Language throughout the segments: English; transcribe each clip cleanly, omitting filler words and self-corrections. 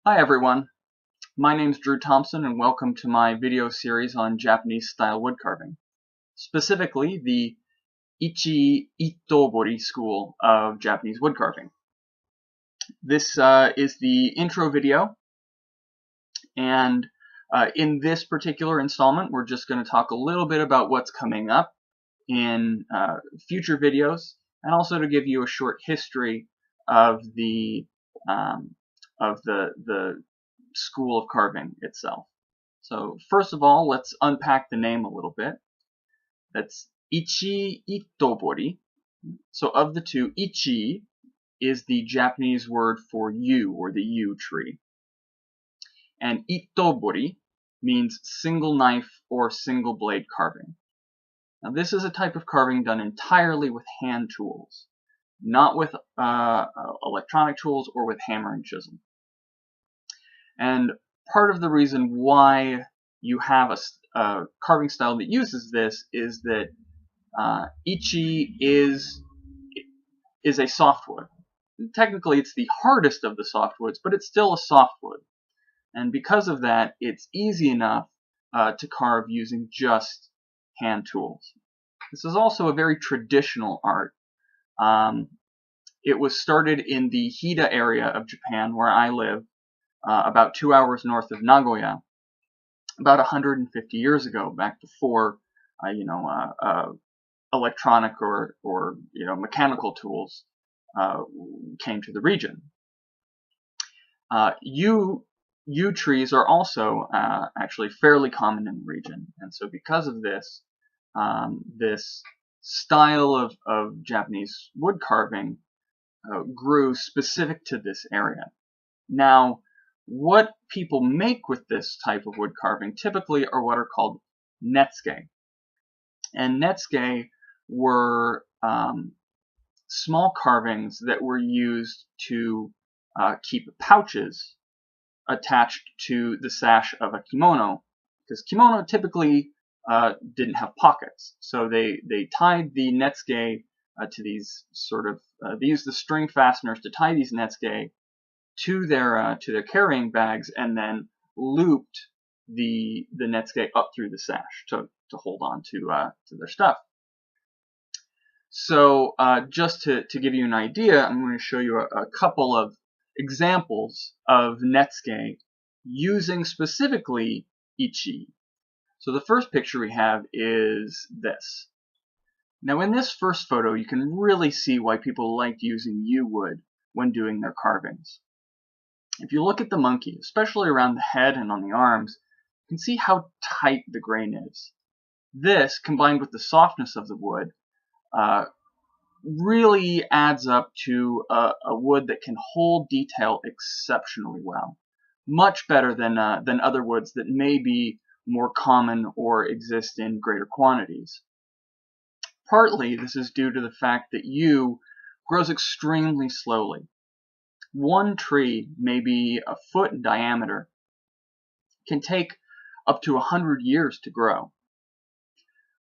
Hi everyone, my name's Drew Thompson and welcome to my video series on Japanese style wood carving, specifically the Ichi Itobori school of Japanese wood carving. This is the intro video, and in this particular installment we're just going to talk a little bit about what's coming up in future videos, and also to give you a short history of the school of carving itself. So first of all, let's unpack the name a little bit. That's Ichi Itobori. So of the two, Ichi is the Japanese word for yew, or the yew tree. And Itobori means single knife or single blade carving. Now this is a type of carving done entirely with hand tools, not with electronic tools or with hammer and chisel. And part of the reason why you have a carving style that uses this is that Ichi is a softwood. Technically, it's the hardest of the softwoods, but it's still a softwood. And because of that, it's easy enough to carve using just hand tools. This is also a very traditional art. It was started in the Hida area of Japan, where I live, about 2 hours north of Nagoya, about 150 years ago, back before electronic or mechanical tools came to the region. Yew trees are also actually fairly common in the region, and so because of this, this style of Japanese wood carving grew specific to this area. Now, what people make with this type of wood carving typically are what are called netsuke. And netsuke were small carvings that were used to keep pouches attached to the sash of a kimono, because kimono typically didn't have pockets. So they tied the netsuke to these they used the string fasteners to tie these netsuke to their carrying bags, and then looped the netsuke up through the sash to hold on to their stuff. So just to give you an idea, I'm going to show you a couple of examples of netsuke using specifically Ichi. So the first picture we have is this. Now in this first photo, you can really see why people liked using yew wood when doing their carvings. If you look at the monkey, especially around the head and on the arms, you can see how tight the grain is. This, combined with the softness of the wood, really adds up to a wood that can hold detail exceptionally well. Much better than other woods that may be more common or exist in greater quantities. Partly, this is due to the fact that yew grows extremely slowly. One tree, maybe a foot in diameter, can take up to 100 years to grow.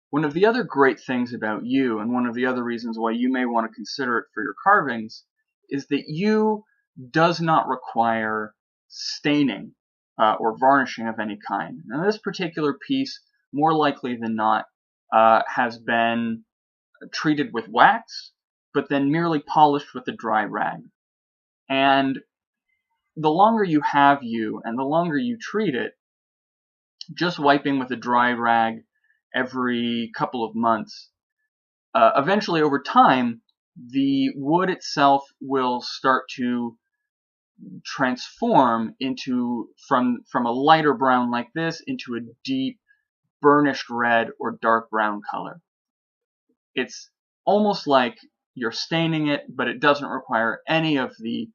One of the other great things about yew, and one of the other reasons why you may want to consider it for your carvings, is that yew does not require staining or varnishing of any kind. Now this particular piece, more likely than not, has been treated with wax, but then merely polished with a dry rag. And the longer you have yew, and the longer you treat it, just wiping with a dry rag every couple of months, eventually over time, the wood itself will start to transform into from a lighter brown like this into a deep burnished red or dark brown color. It's almost like you're staining it, but it doesn't require any of the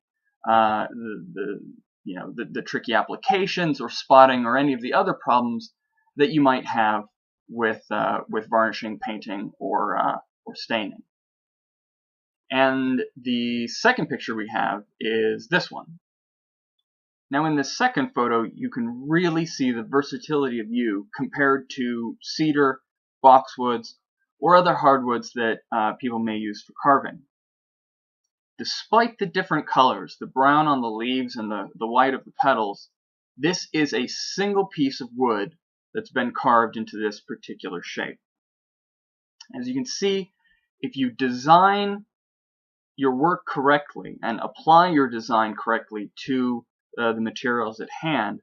tricky applications or spotting or any of the other problems that you might have with varnishing, painting, or staining. And the second picture we have is this one. Now in this second photo, you can really see the versatility of yew compared to cedar, boxwoods, or other hardwoods that people may use for carving. despite the different colors, the brown on the leaves and the white of the petals, this is a single piece of wood that's been carved into this particular shape. As you can see, if you design your work correctly and apply your design correctly to the materials at hand,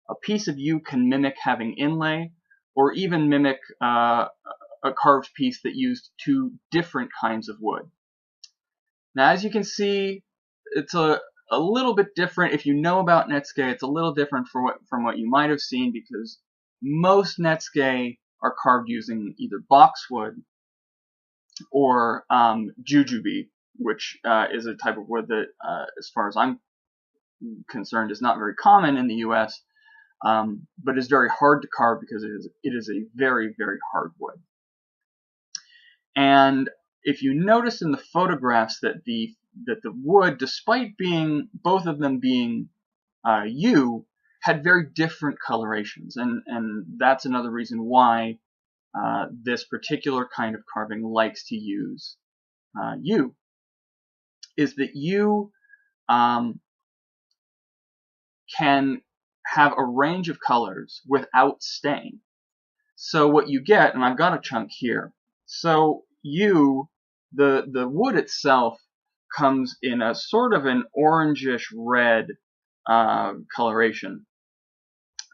a piece of yew can mimic having inlay, or even mimic a carved piece that used two different kinds of wood. Now, as you can see, it's a little bit different. If you know about netsuke, it's a little different from what you might have seen, because most netsuke are carved using either boxwood or jujube, which is a type of wood that, as far as I'm concerned, is not very common in the U.S., but is very hard to carve because it is a very, very hard wood. And if you notice in the photographs that the wood, despite being both of them being yew, had very different colorations, and that's another reason why this particular kind of carving likes to use yew, is that yew can have a range of colors without staying. So what you get, and I've got a chunk here, so yew, the wood itself comes in a sort of an orangish red coloration.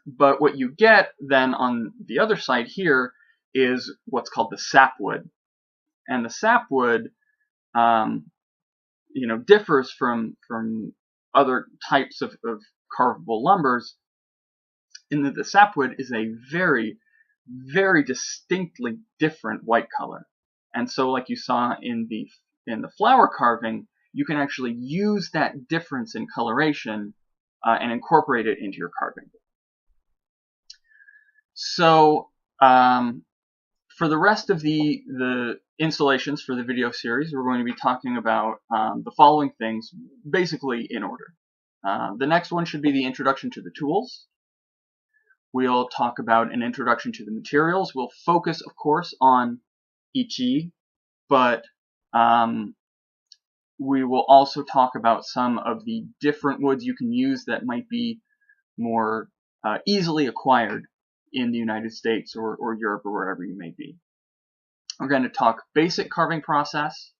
But what you get then on the other side here is what's called the sapwood. And the sapwood differs from other types of carvable lumbers in that the sapwood is a very, very distinctly different white color. And so, like you saw in the flower carving, you can actually use that difference in coloration and incorporate it into your carving. So for the rest of the installations for the video series, we're going to be talking about the following things, basically in order. The next one should be the introduction to the tools. We'll talk about an introduction to the materials. We'll focus, of course, on ichi, but we will also talk about some of the different woods you can use that might be more easily acquired in the United States or Europe or wherever you may be. We're going to talk basic carving process,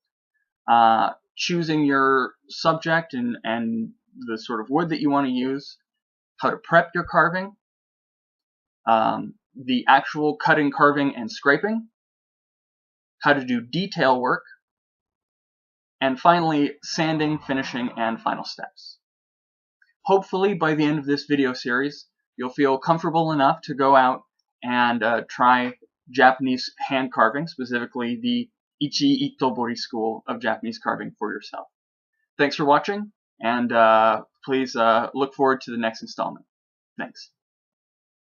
choosing your subject and the sort of wood that you want to use, how to prep your carving, the actual cutting, carving, and scraping, how to do detail work, and finally, sanding, finishing, and final steps. Hopefully, by the end of this video series, you'll feel comfortable enough to go out and try Japanese hand carving, specifically the Ichi Itobori school of Japanese carving, for yourself. Thanks for watching, and please look forward to the next installment. Thanks.